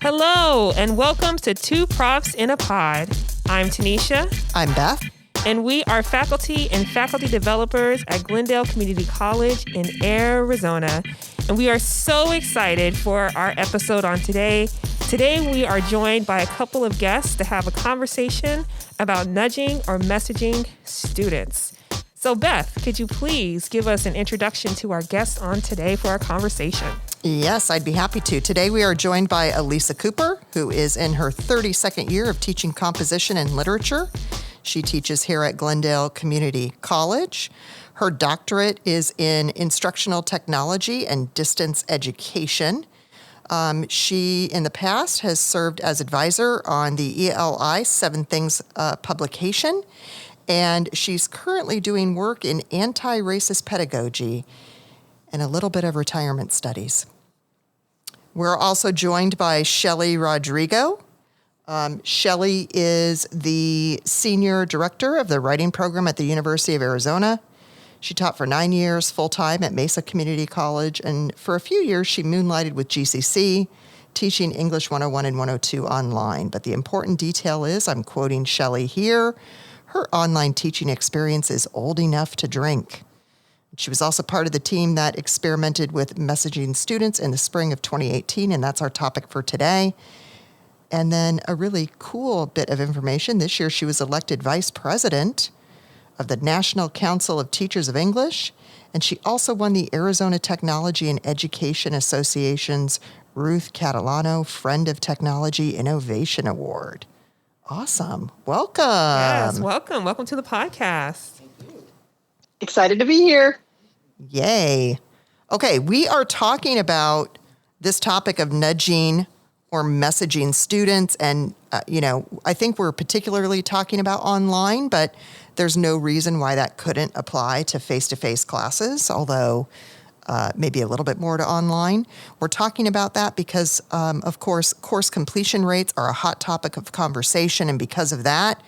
Hello, and welcome to Two Profs in a Pod. I'm Tenisha. I'm Beth. And we are faculty and faculty developers at Glendale Community College in Arizona. And we are so excited for our episode on today. Today, we are joined by a couple of guests to have a conversation about nudging or messaging students. So, Beth, could you please give us an introduction to our guests on today for our conversation? Yes, I'd be happy to. Today we are joined by Alisa Cooper, who is in her 32nd year of teaching composition and literature. She teaches here at Glendale Community College. Her doctorate is in instructional technology and distance education. She, in the past, has served as advisor on the ELI 7 Things publication, and she's currently doing work in anti-racist pedagogy and a little bit of retirement studies. We're also joined by Shelley Rodrigo. Shelley is the senior director of the writing program at the University of Arizona. She taught for 9 years full-time at Mesa Community College, and for a few years she moonlighted with GCC, teaching English 101 and 102 online. But the important detail is, I'm quoting Shelley here, her online teaching experience is old enough to drink. She was also part of the team that experimented with messaging students in the spring of 2018, and that's our topic for today. And then a really cool bit of information. This year she was elected vice president of the National Council of Teachers of English, and she also won the Arizona Technology and Education Association's Ruth Catalano Friend of Technology Innovation Award. Awesome. Welcome. Yes, welcome. Welcome to the podcast. Excited to be here. Yay. Okay, we are talking about this topic of nudging or messaging students. And, I think we're particularly talking about online, but there's no reason why that couldn't apply to face-to-face classes, although maybe a little bit more to online. We're talking about that because, of course, course completion rates are a hot topic of conversation. And because of that,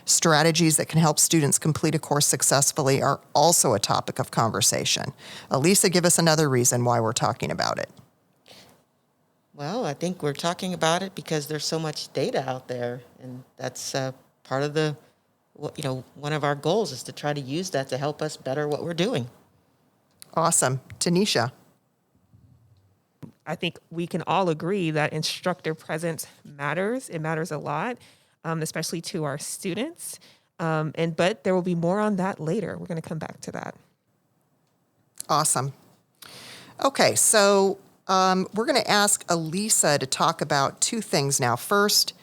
strategies that can help students complete a course successfully are also a topic of conversation. Alisa, give us another reason why we're talking about it. Well, I think we're talking about it because there's so much data out there, and that's part of one of our goals is to try to use that to help us better what we're doing. Awesome. Tenisha. I think we can all agree that instructor presence matters. It matters a lot. Especially to our students. But there will be more on that later. We're going to come back to that. Awesome. Okay, so we're going to ask Alisa to talk about 2 things now. First,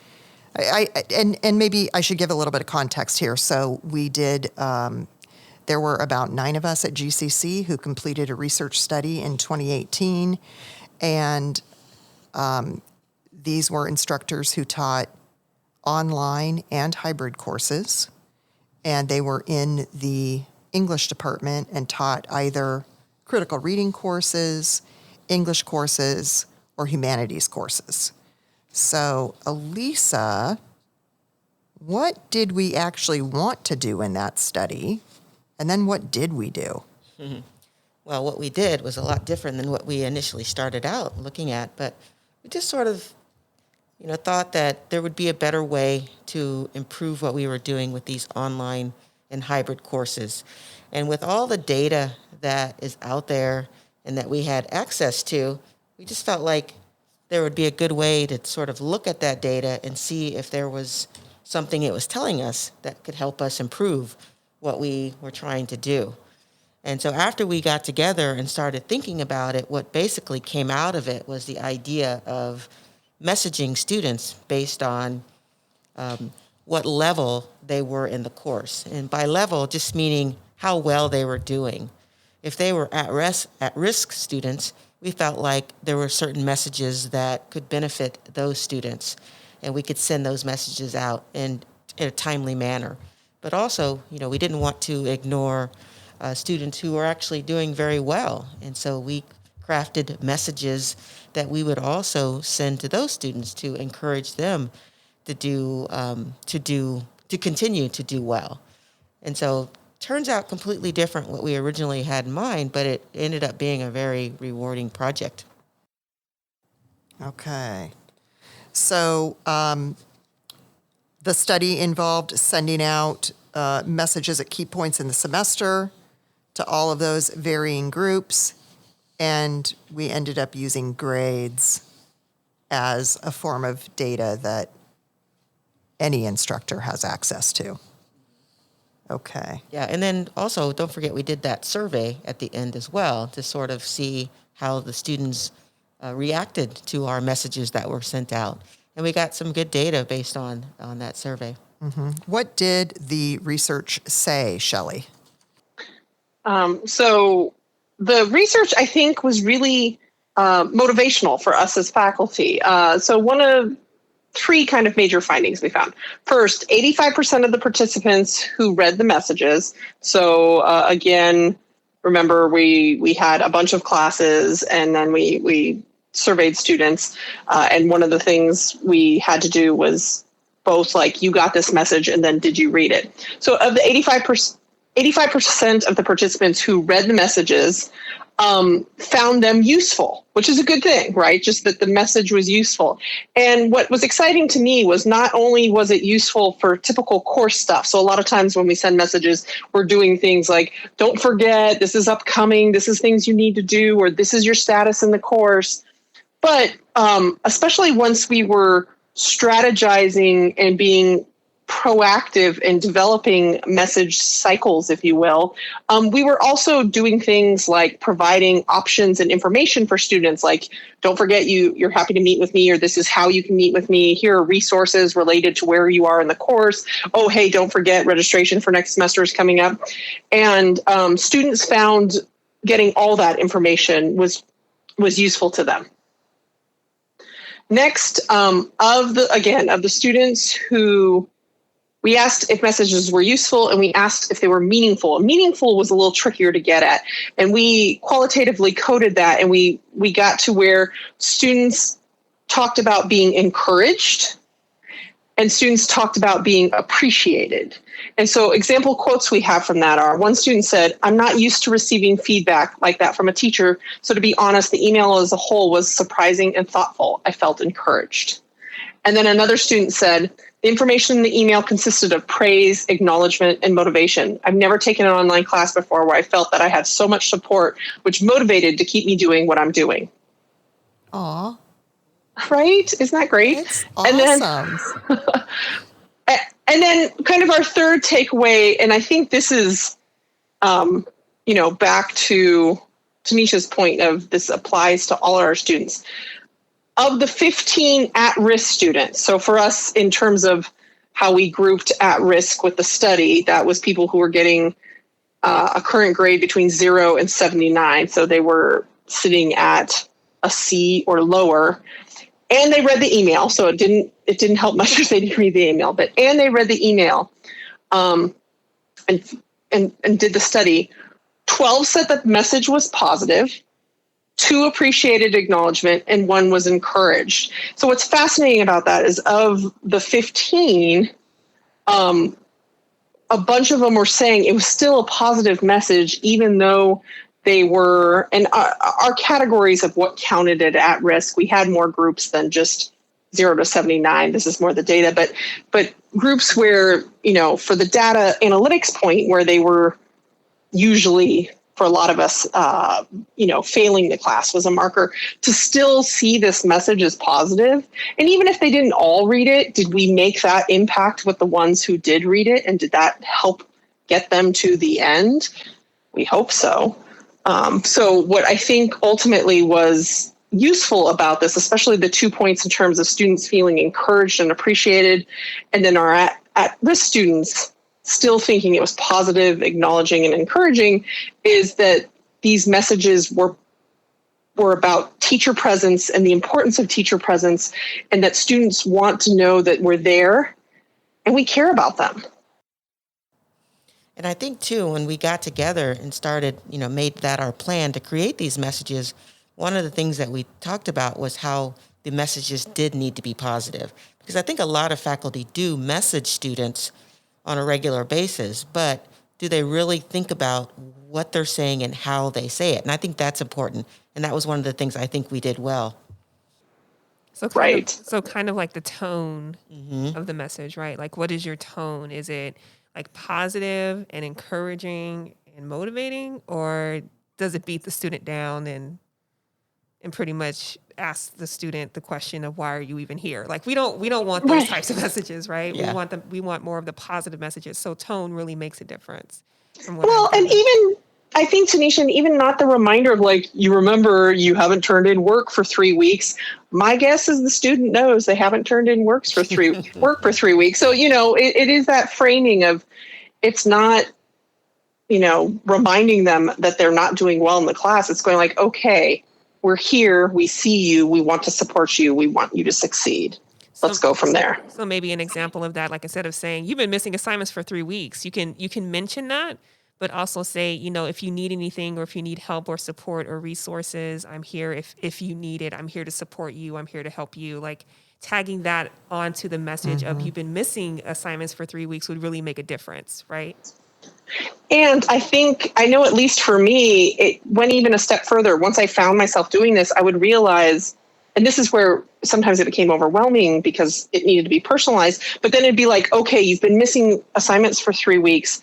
and maybe I should give a little bit of context here. So we did, there were about 9 of us at GCC who completed a research study in 2018. And these were instructors who taught online and hybrid courses, and they were in the English department and taught either critical reading courses, English courses, or humanities courses. So, Alisa, what did we actually want to do in that study? And then what did we do? Mm-hmm. Well, what we did was a lot different than what we initially started out looking at, but we just sort of thought that there would be a better way to improve what we were doing with these online and hybrid courses. And with all the data that is out there and that we had access to, we just felt like there would be a good way to sort of look at that data and see if there was something it was telling us that could help us improve what we were trying to do. And so after we got together and started thinking about it, what basically came out of it was the idea of messaging students based on what level they were in the course. And by level, just meaning how well they were doing. If they were at-risk students, we felt like there were certain messages that could benefit those students, and we could send those messages out in a timely manner. But also, we didn't want to ignore students who were actually doing very well. And so we crafted messages that we would also send to those students to encourage them to continue to do well. And so turns out completely different what we originally had in mind, but it ended up being a very rewarding project. Okay. So the study involved sending out messages at key points in the semester to all of those varying groups, and we ended up using grades as a form of data that any instructor has access to. Okay. Yeah, and then also don't forget we did that survey at the end as well to sort of see how the students reacted to our messages that were sent out. And we got some good data based on that survey. Mm-hmm. What did the research say, Shelley? So the research, I think, was really motivational for us as faculty. So one of three kind of major findings we found. First, 85% of the participants who read the messages. So again, remember we had a bunch of classes and then we surveyed students. And one of the things we had to do was both like, you got this message and then did you read it? So of the 85% of the participants who read the messages found them useful, which is a good thing, right? Just that the message was useful. And what was exciting to me was not only was it useful for typical course stuff. So a lot of times when we send messages, we're doing things like, don't forget, this is upcoming, this is things you need to do, or this is your status in the course. But especially once we were strategizing and being proactive in developing message cycles, if you will, we were also doing things like providing options and information for students, like, don't forget you're happy to meet with me, or this is how you can meet with me. Here are resources related to where you are in the course. Oh, hey, don't forget registration for next semester is coming up. And students found getting all that information was useful to them. Next, of the students who we asked if messages were useful, and we asked if they were meaningful. Meaningful was a little trickier to get at, and we qualitatively coded that, and we got to where students talked about being encouraged, and students talked about being appreciated. And so example quotes we have from that are, one student said, "I'm not used to receiving feedback like that from a teacher, so to be honest, the email as a whole was surprising and thoughtful. I felt encouraged." And then another student said, "The information in the email consisted of praise, acknowledgement, and motivation. I've never taken an online class before where I felt that I had so much support, which motivated to keep me doing what I'm doing." Aw. Right? Isn't that great? It's awesome. And then kind of our third takeaway, and I think this is, back to Tanisha's point of this applies to all our students. Of the 15 at-risk students, so for us in terms of how we grouped at-risk with the study, that was people who were getting a current grade between 0 and 79. So they were sitting at a C or lower. And they read the email, so it didn't help much if they didn't read the email. And they read the email, and did the study. 12 said that the message was positive, 2 appreciated acknowledgement, and 1 was encouraged. So what's fascinating about that is of the 15, a bunch of them were saying it was still a positive message, even though they were, and our categories of what counted it at risk, we had more groups than just 0 to 79. This is more the data, but groups where, for the data analytics point, where they were usually, for a lot of us, failing the class was a marker, to still see this message as positive. And even if they didn't all read it, did we make that impact with the ones who did read it? And did that help get them to the end? We hope so. So what I think ultimately was useful about this, especially the 2 points in terms of students feeling encouraged and appreciated, and then our at-risk students still thinking it was positive, acknowledging, and encouraging, is that these messages were about teacher presence and the importance of teacher presence, and that students want to know that we're there and we care about them. And I think, too, when we got together and started, made that our plan to create these messages, one of the things that we talked about was how the messages did need to be positive. Because I think a lot of faculty do message students on a regular basis, but do they really think about what they're saying and how they say it? And I think that's important. And that was one of the things I think we did well. Right. So kind of like the tone of the message, right? Like, what is your tone? Is it like positive and encouraging and motivating, or does it beat the student down and pretty much ask the student the question of why are you even here? Like, we don't want those Right. types of messages, right? Yeah. We want more of the positive messages. So tone really makes a difference. From what Well, I'm and getting. even I think, Tanisha, and even not the reminder of like, you remember you haven't turned in work for 3 weeks. My guess is the student knows they haven't turned in work for 3 weeks. So, it is that framing of, it's not, reminding them that they're not doing well in the class. It's going like, okay, we're here. We see you. We want to support you. We want you to succeed. Let's go from there. So maybe an example of that, like instead of saying you've been missing assignments for 3 weeks, you can mention that, but also say, if you need anything or if you need help or support or resources, I'm here. If you need it, I'm here to support you. I'm here to help you. Like tagging that onto the message of you've been missing assignments for 3 weeks would really make a difference, right? And I know at least for me, it went even a step further. Once I found myself doing this, I would realize, and this is where sometimes it became overwhelming because it needed to be personalized, but then it'd be like, okay, you've been missing assignments for 3 weeks.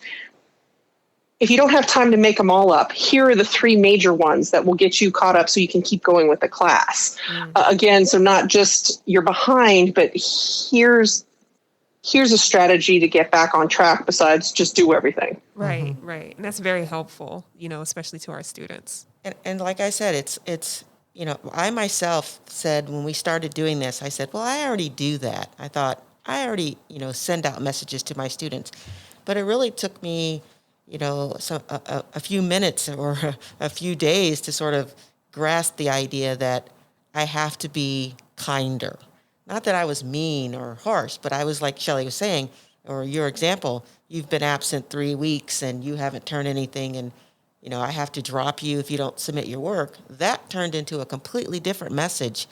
If you don't have time to make them all up, here are the 3 major ones that will get you caught up so you can keep going with the class. Again, so not just you're behind, but here's a strategy to get back on track besides just do everything. Right, right. And that's very helpful, especially to our students. And like I said, it's I myself said when we started doing this, I said, well, I already do that. I thought I already, send out messages to my students. But it really took me, a few minutes or a few days to sort of grasp the idea that I have to be kinder. Not that I was mean or harsh, but I was like Shelley was saying, or your example, you've been absent 3 weeks and you haven't turned anything and, I have to drop you if you don't submit your work. That turned into a completely different message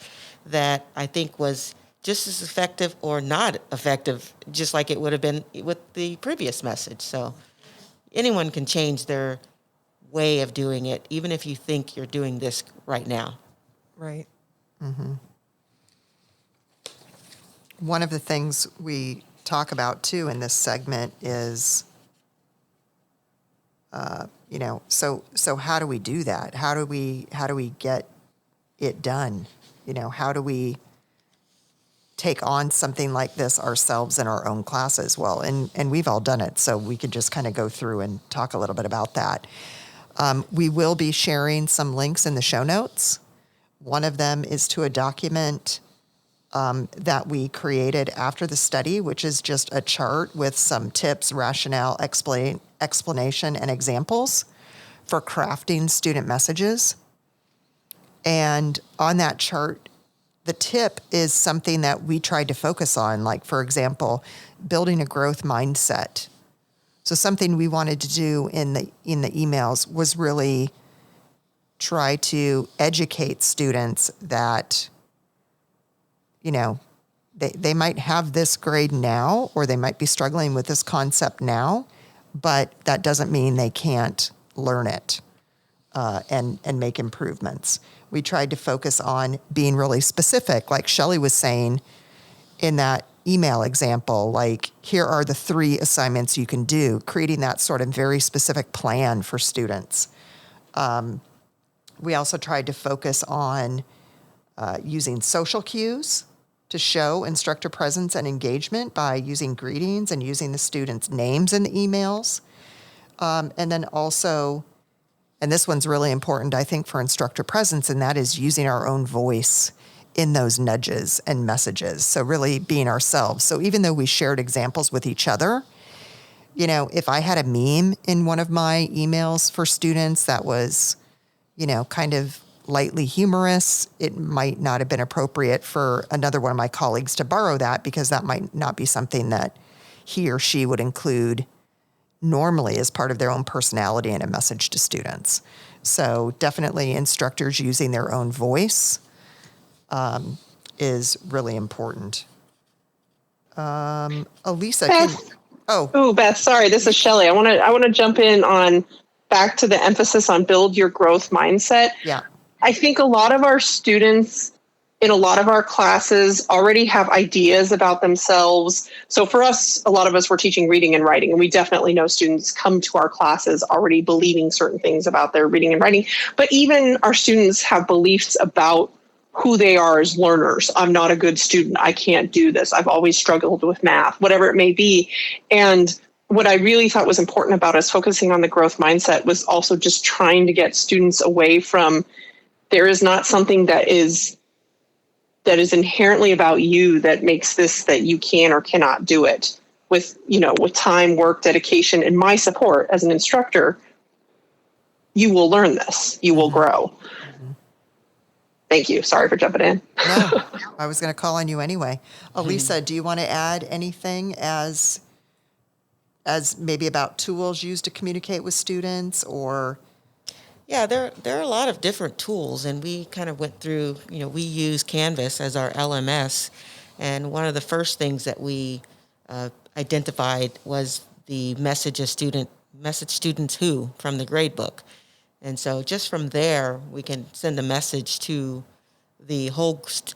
that I think was just as effective or not effective, just like it would have been with the previous message. So anyone can change their way of doing it, even if you think you're doing this right now. Right. One of the things we talk about too in this segment is, so how do we do that? How do we get it done? How do we take on something like this ourselves in our own classes? Well, and we've all done it, so we could just kind of go through and talk a little bit about that. We will be sharing some links in the show notes. One of them is to a document that we created after the study, which is just a chart with some tips, rationale, explanation, and examples for crafting student messages. And on that chart, the tip is something that we tried to focus on, like, for example, building a growth mindset. So something we wanted to do in the emails was really try to educate students that, they might have this grade now, or they might be struggling with this concept now, but that doesn't mean they can't learn it and make improvements. We tried to focus on being really specific, like Shelley was saying in that email example, like, here are the 3 assignments you can do, creating that sort of very specific plan for students. We also tried to focus on using social cues to show instructor presence and engagement by using greetings and using the students' names in the emails. And then also, and this one's really important, I think, for instructor presence, and that is using our own voice in those nudges and messages. So really being ourselves. So even though we shared examples with each other, if I had a meme in one of my emails for students that was, kind of lightly humorous, it might not have been appropriate for another one of my colleagues to borrow that, because that might not be something that he or she would include normally as part of their own personality in a message to students. So definitely instructors using their own voice is really important. Alisa, Beth, Oh, Beth, sorry, this is Shelley. I want to jump in on back to the emphasis on build your growth mindset. Yeah. I think a lot of our students in a lot of our classes already have ideas about themselves. So for us, a lot of us were teaching reading and writing, and we definitely know students come to our classes already believing certain things about their reading and writing. But even our students have beliefs about who they are as learners. I'm not a good student. I can't do this. I've always struggled with math, whatever it may be. And what I really thought was important about us focusing on the growth mindset was also just trying to get students away from, there is not something that is inherently about you that makes this that you can or cannot do it. With time, work, dedication, and my support as an instructor, you will learn this. You will grow. Mm-hmm. Thank you. Sorry for jumping in. No, I was going to call on you anyway. Alisa, do you want to add anything as maybe about tools used to communicate with students, or? Yeah, there are a lot of different tools, and we kind of went through, we use Canvas as our LMS, and one of the first things that we identified was the message students who from the grade book. And so just from there, we can send a message to the whole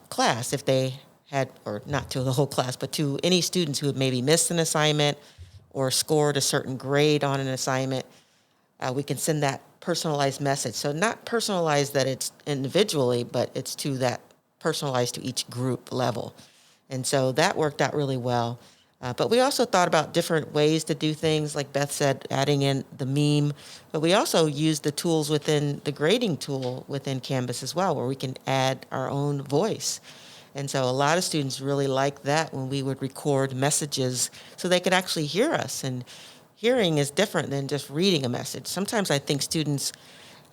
class if they had, or not to the whole class, but to any students who had maybe missed an assignment or scored a certain grade on an assignment. We can send that personalized message. So not personalized that it's individually, but it's to that personalized to each group level. And so that worked out really well. But we also thought about different ways to do things, like Beth said, adding in the meme. But we also used the tools within the grading tool within Canvas as well, where we can add our own voice. And so a lot of students really liked that when we would record messages so they could actually hear us. And hearing is different than just reading a message. Sometimes I think students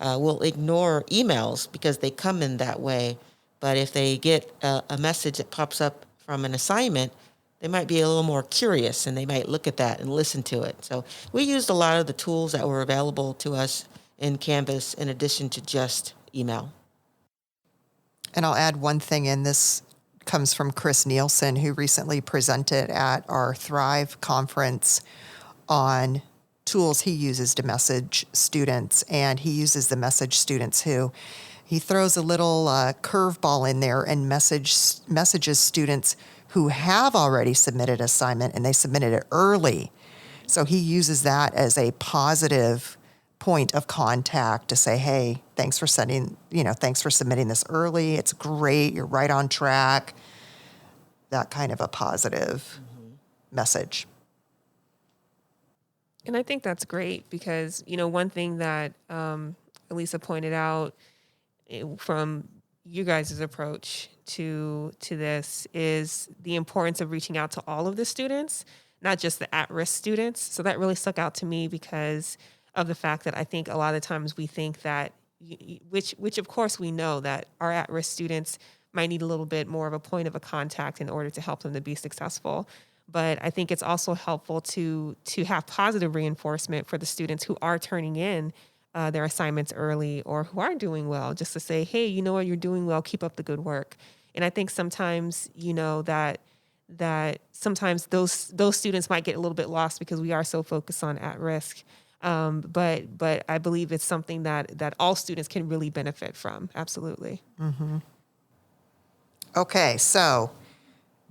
will ignore emails because they come in that way. But if they get a message that pops up from an assignment, they might be a little more curious and they might look at that and listen to it. So we used a lot of the tools that were available to us in Canvas in addition to just email. And I'll add one thing in. This comes from Chris Nielsen, who recently presented at our Thrive conference on tools he uses to message students. And he uses the message students who. He throws a little curveball in there and messages students who have already submitted assignment, and they submitted it early. So he uses that as a positive point of contact to say, hey, thanks for submitting this early. It's great. You're right on track. That kind of a positive message. And I think that's great because, one thing that Alisa pointed out from you guys' approach to this is the importance of reaching out to all of the students, not just the at-risk students. So that really stuck out to me because of the fact that I think a lot of times we think that, which of course we know that our at-risk students might need a little bit more of a point of a contact in order to help them to be successful. But I think it's also helpful to have positive reinforcement for the students who are turning in their assignments early or who are doing well, just to say, hey, you know what, you're doing well, keep up the good work. And I think sometimes, that sometimes those students might get a little bit lost because we are so focused on at risk. But I believe it's something that all students can really benefit from. Absolutely. Mm-hmm. Okay, so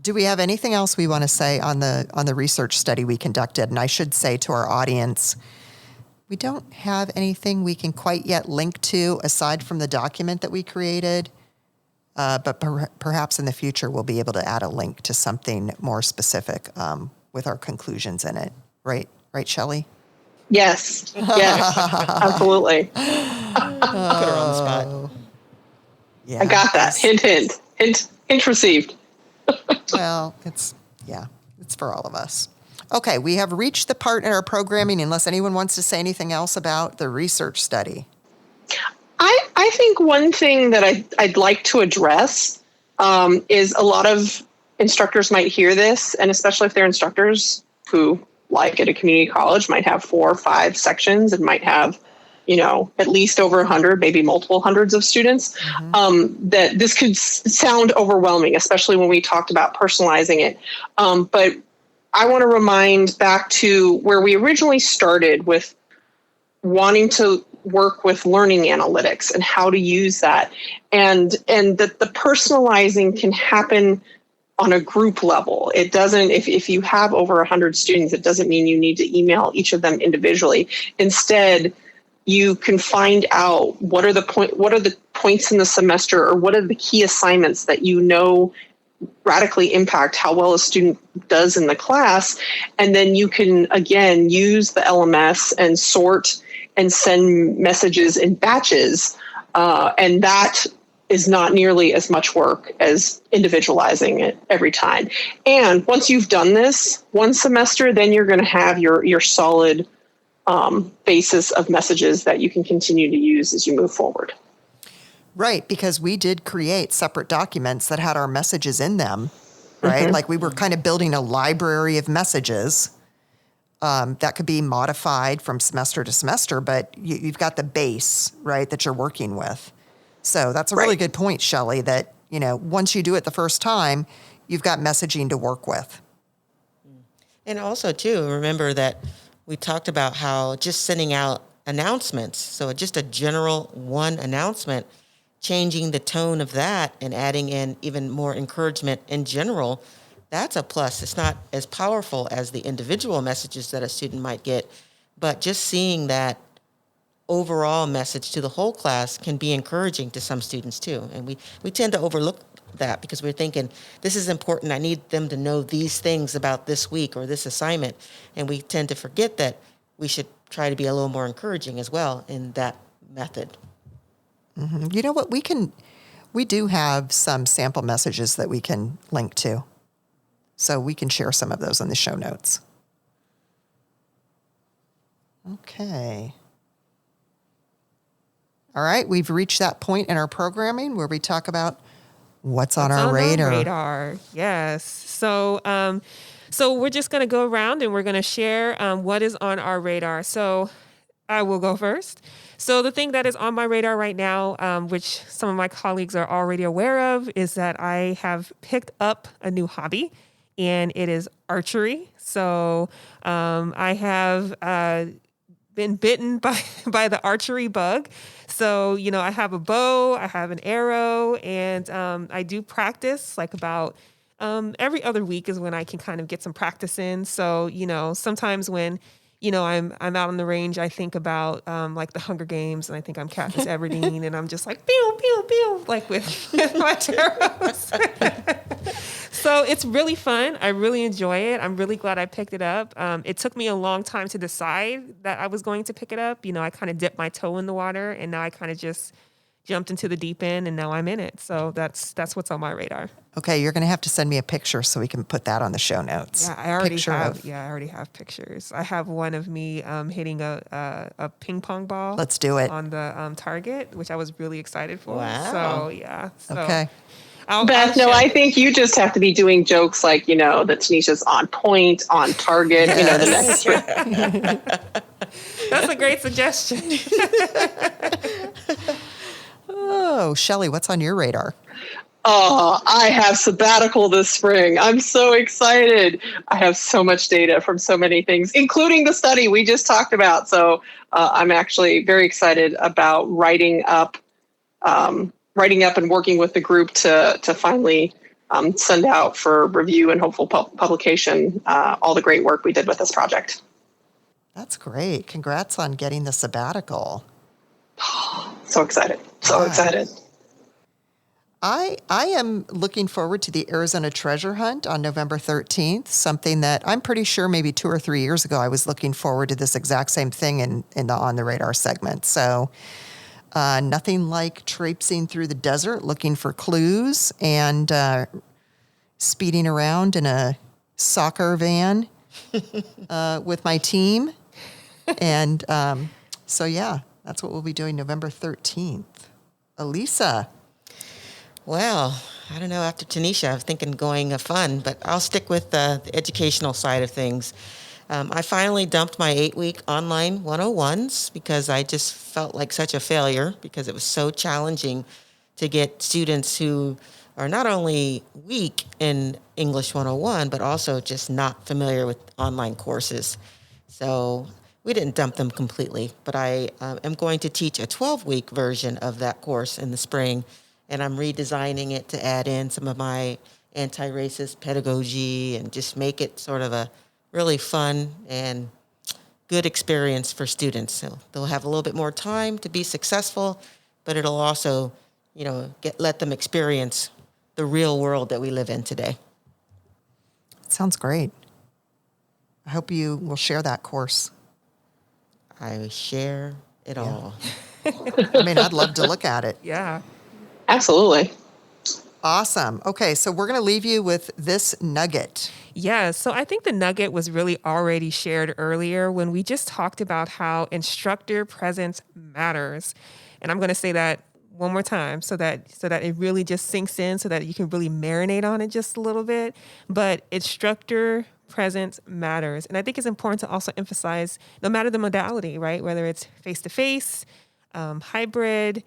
do we have anything else we want to say on the research study we conducted? And I should say to our audience, we don't have anything we can quite yet link to aside from the document that we created, but perhaps in the future we'll be able to add a link to something more specific with our conclusions in it. Right, Shelley? Yes, absolutely. Put her on the spot. Yeah, I got that. Hint received. Well, it's for all of us. Okay, we have reached the part in our programming, unless anyone wants to say anything else about the research study. I think one thing that I'd like to address is a lot of instructors might hear this, and especially if they're instructors who, like at a community college, might have 4 or 5 sections and might have, at least over 100, maybe multiple hundreds of students, that this could sound overwhelming, especially when we talked about personalizing it. But I want to remind back to where we originally started with wanting to work with learning analytics and how to use that, and that the personalizing can happen on a group level. It doesn't, if you have over 100 students, it doesn't mean you need to email each of them individually. Instead, you can find out what are the points in the semester, or what are the key assignments that radically impact how well a student does in the class. And then you can, again, use the LMS and sort and send messages in batches. And that is not nearly as much work as individualizing it every time. And once you've done this one semester, then you're going to have your solid basis of messages that you can continue to use as you move forward. Right, because we did create separate documents that had our messages in them, right? Like we were kind of building a library of messages that could be modified from semester to semester, but you've got the base, right, that you're working with. So that's a really good point, Shelley, that, once you do it the first time, you've got messaging to work with. And also, too, remember that we talked about how just sending out announcements, so just a general one announcement, changing the tone of that and adding in even more encouragement in general, that's a plus. It's not as powerful as the individual messages that a student might get, but just seeing that overall message to the whole class can be encouraging to some students too. And we tend to overlook that because we're thinking, this is important. I need them to know these things about this week or this assignment. And we tend to forget that we should try to be a little more encouraging as well in that method. Mm-hmm. You know what? We do have some sample messages that we can link to. So we can share some of those in the show notes. Okay. All right, we've reached that point in our programming where we talk about what's on our radar. Yes. So we're just going to go around and we're going to share what is on our radar. So I will go first. So the thing that is on my radar right now, which some of my colleagues are already aware of, is that I have picked up a new hobby, and it is archery. So I have been bitten by the archery bug. So, I have a bow, I have an arrow, and I do practice like about every other week is when I can kind of get some practice in. So, sometimes when, I'm out on the range, I think about like the Hunger Games, and I think I'm Katniss Everdeen, and I'm just like, pew, pew, pew, like with my arrows. So it's really fun. I really enjoy it. I'm really glad I picked it up. It took me a long time to decide that I was going to pick it up. I kind of dipped my toe in the water, and now I kind of just jumped into the deep end, and now I'm in it. So that's what's on my radar. Okay, you're going to have to send me a picture so we can put that on the show notes. Yeah, I already have pictures. I have one of me hitting a ping pong ball. Let's do it. On the target, which I was really excited for. Wow. So, yeah. Okay. Beth, I think you just have to be doing jokes like, that Tanisha's on point, on target, Yes. the next. That's a great suggestion. Oh, Shelley, what's on your radar? Oh, I have sabbatical this spring. I'm so excited. I have so much data from so many things, including the study we just talked about. So I'm actually very excited about writing up and working with the group to finally send out for review and hopeful publication all the great work we did with this project. That's great. Congrats on getting the sabbatical. So excited. So excited. I am looking forward to the Arizona Treasure Hunt on November 13th, something that I'm pretty sure maybe 2 or 3 years ago I was looking forward to this exact same thing in the On the Radar segment. So nothing like traipsing through the desert looking for clues and speeding around in a soccer van with my team. And so, yeah, that's what we'll be doing November 13th. Alisa. Well, I don't know. After Tanisha, I'm thinking going fun, but I'll stick with the educational side of things. I finally dumped my 8-week online 101s because I just felt like such a failure because it was so challenging to get students who are not only weak in English 101, but also just not familiar with online courses. So we didn't dump them completely, but I am going to teach a 12-week version of that course in the spring, and I'm redesigning it to add in some of my anti-racist pedagogy and just make it sort of a really fun and good experience for students. So they'll have a little bit more time to be successful, but it'll also, let them experience the real world that we live in today. Sounds great. I hope you will share that course. I share it all. I'd love to look at it. Yeah. Absolutely. Awesome. Okay, so we're going to leave you with this nugget. Yeah, so I think the nugget was really already shared earlier when we just talked about how instructor presence matters. And I'm going to say that one more time so that it really just sinks in, so that you can really marinate on it just a little bit. But instructor presence matters. And I think it's important to also emphasize, no matter the modality, right? Whether it's face-to-face, hybrid,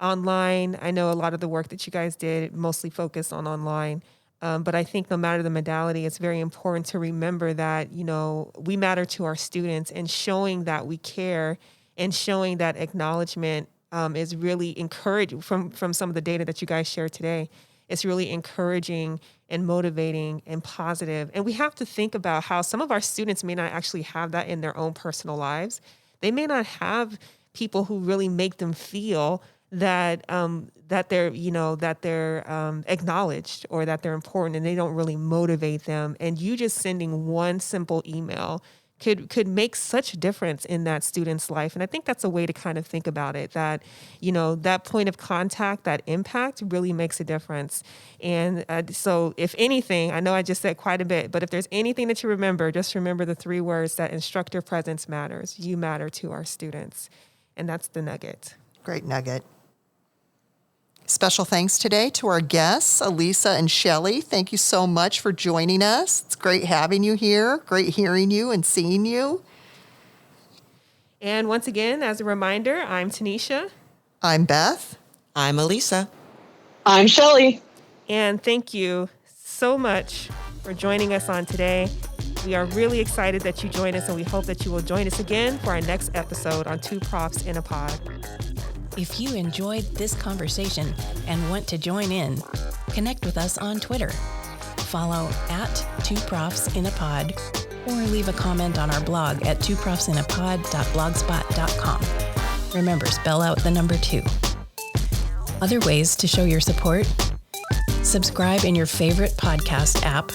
online. I know a lot of the work that you guys did mostly focused on online. But I think no matter the modality, it's very important to remember that, we matter to our students, and showing that we care and showing that acknowledgement is really encouraging from some of the data that you guys shared today. It's really encouraging and motivating and positive. And we have to think about how some of our students may not actually have that in their own personal lives. They may not have people who really make them feel that they're acknowledged or that they're important, and they don't really motivate them. And you just sending one simple email could make such a difference in that student's life. And I think that's a way to kind of think about it, that, that point of contact, that impact really makes a difference. And so if anything, I know I just said quite a bit, but if there's anything that you remember, just remember the 3 words that instructor presence matters. You matter to our students. And that's the nugget. Great nugget. Special thanks today to our guests, Alisa and Shelley. Thank you so much for joining us. It's great having you here. Great hearing you and seeing you. And once again, as a reminder, I'm Tenisha. I'm Beth. I'm Alisa. I'm Shelley. And thank you so much for joining us on today. We are really excited that you joined us, and we hope that you will join us again for our next episode on 2 Profs in a Pod. If you enjoyed this conversation and want to join in, connect with us on Twitter. Follow @2profsinapod or leave a comment on our blog at 2profsinapod.blogspot.com. Remember, spell out the number 2. Other ways to show your support: subscribe in your favorite podcast app,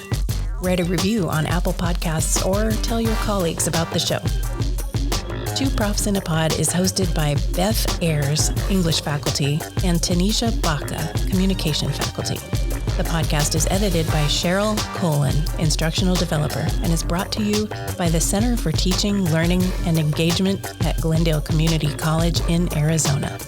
write a review on Apple Podcasts, or tell your colleagues about the show. 2 Profs in a Pod is hosted by Beth Ayers, English faculty, and Tenisha Baca, communication faculty. The podcast is edited by Cheryl Colin, instructional developer, and is brought to you by the Center for Teaching, Learning, and Engagement at Glendale Community College in Arizona.